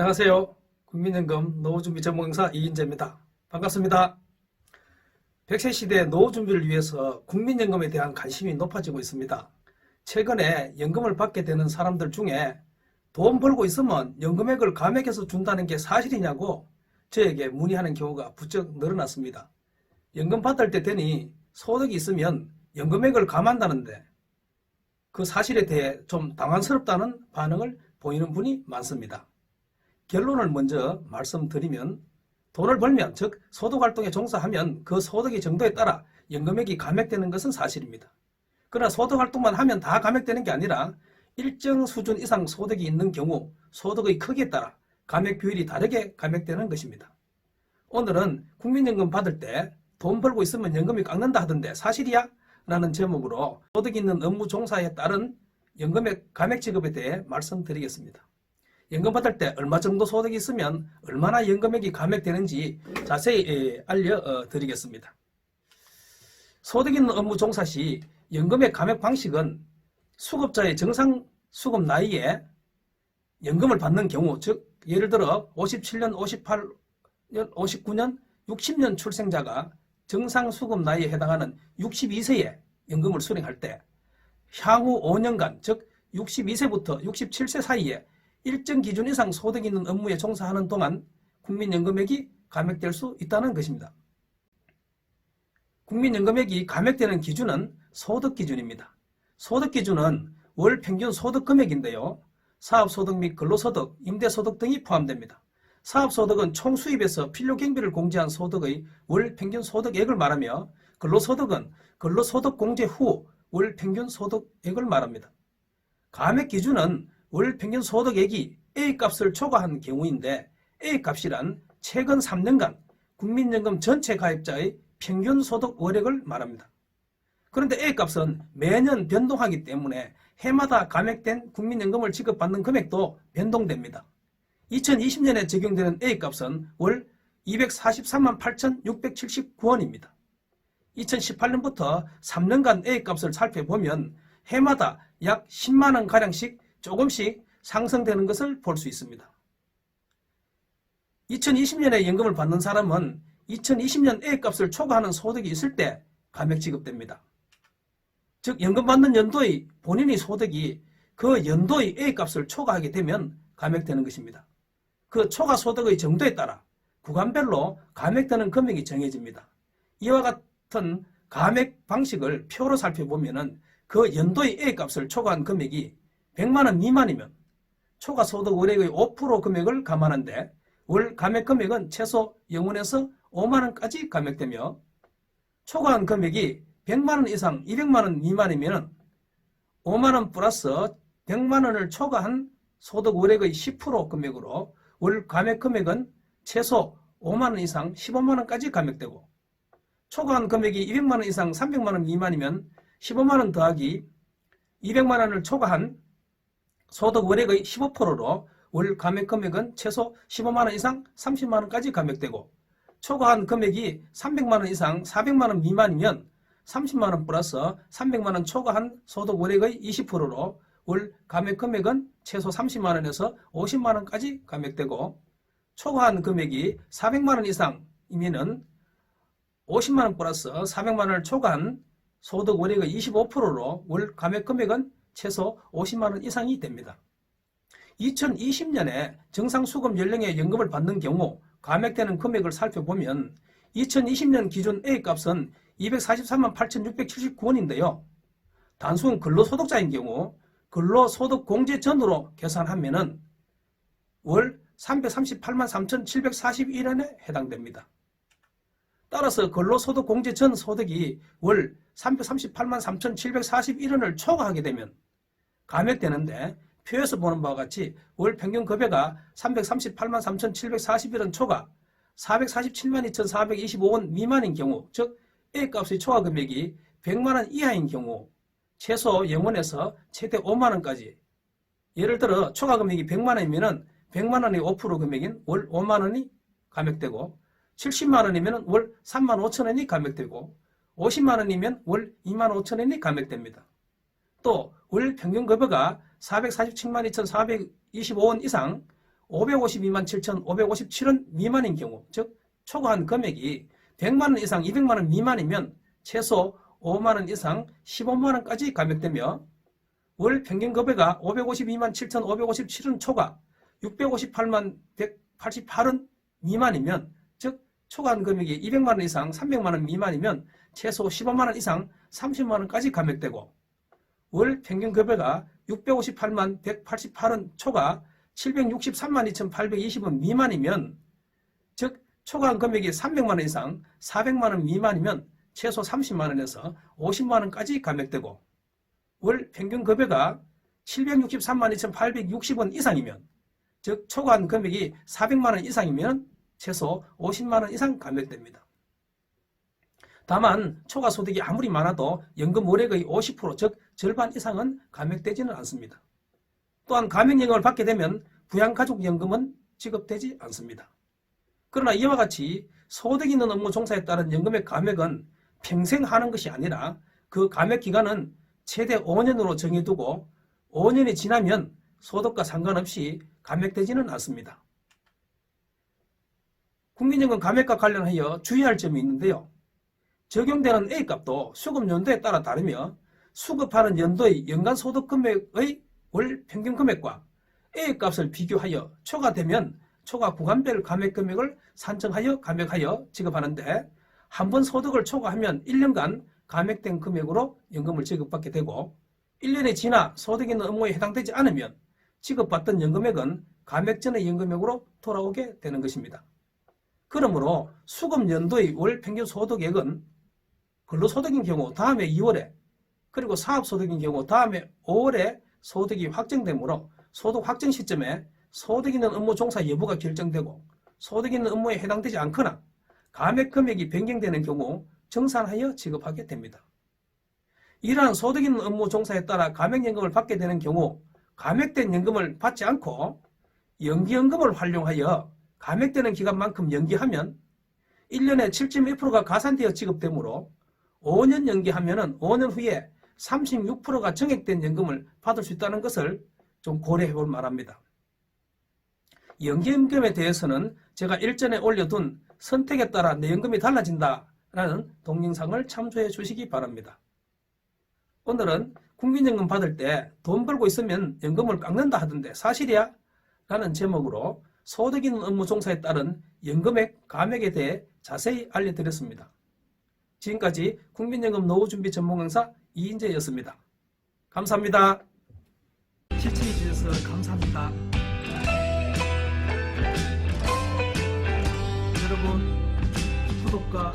안녕하세요. 국민연금 노후준비 전문강사 이인재입니다. 반갑습니다. 100세 시대 노후준비를 위해서 국민연금에 대한 관심이 높아지고 있습니다. 최근에 연금을 받게 되는 사람들 중에 돈 벌고 있으면 연금액을 감액해서 준다는 게 사실이냐고 저에게 문의하는 경우가 부쩍 늘어났습니다. 연금 받을 때 되니 소득이 있으면 연금액을 감한다는데 그 사실에 대해 좀 당황스럽다는 반응을 보이는 분이 많습니다. 결론을 먼저 말씀드리면 돈을 벌면, 즉 소득활동에 종사하면 그 소득의 정도에 따라 연금액이 감액되는 것은 사실입니다. 그러나 소득활동만 하면 다 감액되는 게 아니라 일정 수준 이상 소득이 있는 경우 소득의 크기에 따라 감액 비율이 다르게 감액되는 것입니다. 오늘은 국민연금 받을 때 돈 벌고 있으면 연금이 깎는다 하던데 사실이야? 라는 제목으로 소득 있는 업무 종사에 따른 연금액 감액 지급에 대해 말씀드리겠습니다. 연금 받을 때 얼마 정도 소득이 있으면 얼마나 연금액이 감액되는지 자세히 알려드리겠습니다. 소득 있는 업무 종사 시 연금액 감액 방식은 수급자의 정상 수급 나이에 연금을 받는 경우, 즉 예를 들어 57년, 58년, 59년, 60년 출생자가 정상 수급 나이에 해당하는 62세에 연금을 수령할 때 향후 5년간, 즉 62세부터 67세 사이에 일정 기준 이상 소득 있는 업무에 종사하는 동안 국민연금액이 감액될 수 있다는 것입니다. 국민연금액이 감액되는 기준은 소득기준입니다. 소득기준은 월 평균 소득 금액인데요. 사업소득 및 근로소득, 임대소득 등이 포함됩니다. 사업소득은 총 수입에서 필요경비를 공제한 소득의 월 평균 소득액을 말하며 근로소득은 근로소득 공제 후 월 평균 소득액을 말합니다. 감액 기준은 월 평균 소득액이 A값을 초과한 경우인데 A값이란 최근 3년간 국민연금 전체 가입자의 평균 소득 월액을 말합니다. 그런데 A값은 매년 변동하기 때문에 해마다 감액된 국민연금을 지급받는 금액도 변동됩니다. 2020년에 적용되는 A값은 월 243만 8,679원입니다. 2018년부터 3년간 A값을 살펴보면 해마다 약 10만원가량씩 조금씩 상승되는 것을 볼 수 있습니다. 2020년에 연금을 받는 사람은 2020년 A값을 초과하는 소득이 있을 때 감액 지급됩니다. 즉 연금 받는 연도의 본인의 소득이 그 연도의 A값을 초과하게 되면 감액되는 것입니다. 그 초과 소득의 정도에 따라 구간별로 감액되는 금액이 정해집니다. 이와 같은 감액 방식을 표로 살펴보면 그 연도의 A값을 초과한 금액이 100만원 미만이면 초과 소득 월액의 5% 금액을 감안하는데 월 감액 금액은 최소 0원에서 5만원까지 감액되며 초과한 금액이 100만원 이상 200만원 미만이면 5만원 플러스 100만원을 초과한 소득 월액의 10% 금액으로 월 감액 금액은 최소 5만원 이상 15만원까지 감액되고 초과한 금액이 200만원 이상 300만원 미만이면 15만원 더하기 200만원을 초과한 소득 월액의 15%로 월 감액 금액은 최소 15만원 이상 30만원까지 감액되고 초과한 금액이 300만원 이상 400만원 미만이면 30만원 플러스 300만원 초과한 소득 월액의 20%로 월 감액 금액은 최소 30만원에서 50만원까지 감액되고 초과한 금액이 400만원 이상이면 50만원 플러스 400만원을 초과한 소득 월액의 25%로 월 감액 금액은 최소 50만원 이상이 됩니다. 2020년에 정상수급 연령의 연금을 받는 경우 감액되는 금액을 살펴보면 2020년 기준 A값은 243만 8,679원인데요. 단순 근로소득자인 경우 근로소득 공제 전으로 계산하면 월 338만 3,741원에 해당됩니다. 따라서 근로소득 공제 전 소득이 월 338만 3,741원을 초과하게 되면 감액되는데 표에서 보는 바와 같이 월 평균 급여가 338만 3,741원 초과 447만 2,425원 미만인 경우, 즉 A값의 초과 금액이 100만원 이하인 경우 최소 0원에서 최대 5만원까지, 예를 들어 초과 금액이 100만원이면 100만원의 5% 금액인 월 5만원이 감액되고 70만원이면 월 3만 5천원이 감액되고 50만원이면 월 2만 5천원이 감액됩니다. 또 월 평균 급여가 447만 2,425원 이상 552만 7,557원 미만인 경우, 즉 초과한 금액이 100만원 이상 200만원 미만이면 최소 5만원 이상 15만원까지 감액되며 월 평균 급여가 552만 7,557원 초과 658만 188원 미만이면, 즉 초과한 금액이 200만원 이상 300만원 미만이면 최소 15만원 이상 30만원까지 감액되고, 월 평균 급여가 658만 188원 초과 763만 2,820원 미만이면, 즉 초과한 금액이 300만원 이상 400만원 미만이면 최소 30만원에서 50만원까지 감액되고, 월 평균 급여가 763만 2,860원 이상이면, 즉 초과한 금액이 400만원 이상이면 최소 50만원 이상 감액됩니다. 다만 초과 소득이 아무리 많아도 연금 월액의 50%, 즉 절반 이상은 감액되지는 않습니다. 또한 감액연금을 받게 되면 부양가족연금은 지급되지 않습니다. 그러나 이와 같이 소득 있는 업무 종사에 따른 연금의 감액은 평생 하는 것이 아니라 그 감액 기간은 최대 5년으로 정해두고 5년이 지나면 소득과 상관없이 감액되지는 않습니다. 국민연금 감액과 관련하여 주의할 점이 있는데요. 적용되는 A값도 수급 연도에 따라 다르며 수급하는 연도의 연간 소득 금액의 월 평균 금액과 A값을 비교하여 초과되면 초과 구간별 감액 금액을 산정하여 감액하여 지급하는데, 한번 소득을 초과하면 1년간 감액된 금액으로 연금을 지급받게 되고, 1년이 지나 소득 있는 업무에 해당되지 않으면 지급받던 연금액은 감액 전의 연금액으로 돌아오게 되는 것입니다. 그러므로 수급 연도의 월 평균 소득액은 근로소득인 경우 다음해 2월에, 그리고 사업소득인 경우 다음해 5월에 소득이 확정되므로 소득 확정 시점에 소득 있는 업무 종사 여부가 결정되고 소득 있는 업무에 해당되지 않거나 감액 금액이 변경되는 경우 정산하여 지급하게 됩니다. 이러한 소득 있는 업무 종사에 따라 감액연금을 받게 되는 경우 감액된 연금을 받지 않고 연기연금을 활용하여 감액되는 기간만큼 연기하면 1년에 7.1%가 가산되어 지급되므로 5년 연기하면 5년 후에 36%가 정액된 연금을 받을 수 있다는 것을 좀 고려해 볼 만합니다. 연기연금에 대해서는 제가 일전에 올려둔 선택에 따라 내 연금이 달라진다라는 동영상을 참조해 주시기 바랍니다. 오늘은 국민연금 받을 때 돈 벌고 있으면 연금을 깎는다 하던데 사실이야? 라는 제목으로 소득 있는 업무 종사에 따른 연금액 감액에 대해 자세히 알려드렸습니다. 지금까지 국민연금 노후준비 전문강사 이인재였습니다. 감사합니다. 시청해 주셔서 감사합니다. 여러분, 구독과